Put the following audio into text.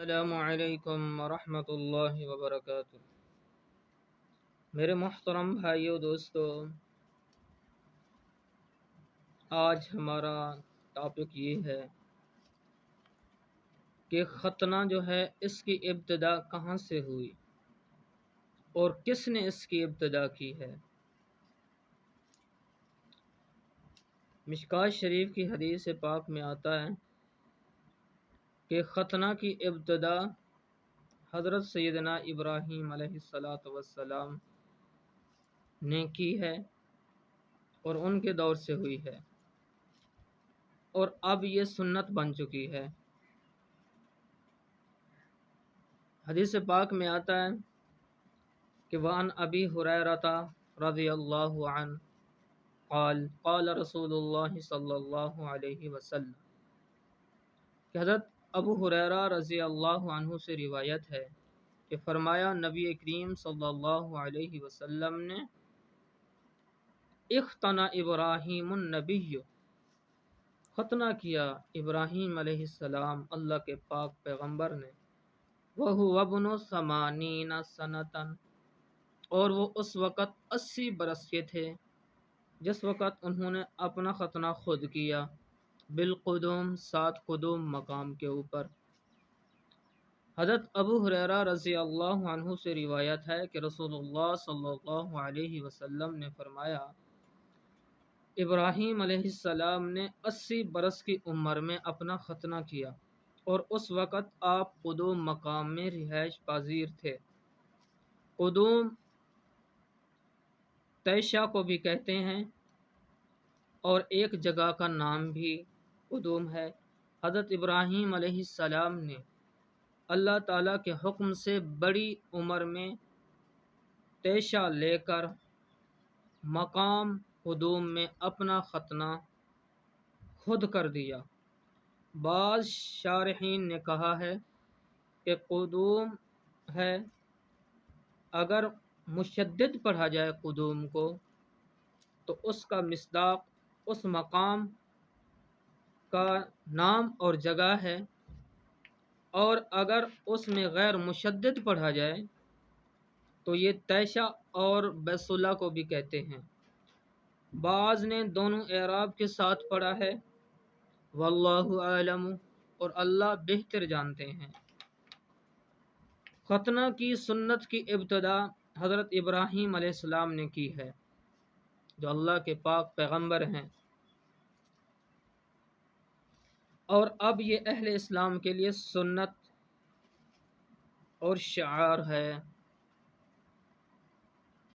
السلام علیکم ورحمۃ اللہ وبرکاتہ۔ میرے محترم بھائیو دوستو، آج ہمارا ٹاپک یہ ہے کہ ختنہ جو ہے اس کی ابتدا کہاں سے ہوئی اور کس نے اس کی ابتدا کی ہے۔ مشکوٰۃ شریف کی حدیث پاک میں آتا ہے کہ ختنہ کی ابتدا حضرت سیدنا ابراہیم علیہ السلام نے کی ہے اور ان کے دور سے ہوئی ہے، اور اب یہ سنت بن چکی ہے۔ حدیث پاک میں آتا ہے کہ وعن ابی ہریرہ رضی اللہ عنہ قال قال رسول اللہ صلی اللہ علیہ وسلم، کہ حضرت ابو ہریرہ رضی اللہ عنہ سے روایت ہے کہ فرمایا نبی کریم صلی اللہ علیہ وسلم نے اختنا ابراہیم النبی، ختنہ کیا ابراہیم علیہ السلام اللہ کے پاک پیغمبر نے، وَهُوَ ابْنُ 80 سَنَةً، اور وہ اس وقت 80 برس کے تھے جس وقت انہوں نے اپنا ختنہ خود کیا، بالقدوم 7 قدوم مقام کے اوپر۔ حضرت ابو ہریرہ رضی اللہ عنہ سے روایت ہے کہ رسول اللہ صلی اللہ علیہ وسلم نے فرمایا ابراہیم علیہ السلام نے 80 برس کی عمر میں اپنا ختنہ کیا، اور اس وقت آپ قدوم مقام میں رہائش پذیر تھے۔ قدوم تیشا کو بھی کہتے ہیں اور ایک جگہ کا نام بھی قدوم ہے۔ حضرت ابراہیم علیہ السلام نے اللہ تعالیٰ کے حکم سے بڑی عمر میں تیشا لے کر مقام قدوم میں اپنا ختنہ خود کر دیا۔ بعض شارحین نے کہا ہے کہ قدوم ہے، اگر مشدد پڑھا جائے قدوم کو تو اس کا مصداق اس مقام کا نام اور جگہ ہے، اور اگر اس میں غیر مشدد پڑھا جائے تو یہ تیشا اور بیت اللہ کو بھی کہتے ہیں۔ بعض نے دونوں اعراب کے ساتھ پڑھا ہے، واللہ اعلم، اور اللہ بہتر جانتے ہیں۔ ختنہ کی سنت کی ابتدا حضرت ابراہیم علیہ السلام نے کی ہے، جو اللہ کے پاک پیغمبر ہیں، اور اب یہ اہل اسلام کے لیے سنت اور شعار ہے۔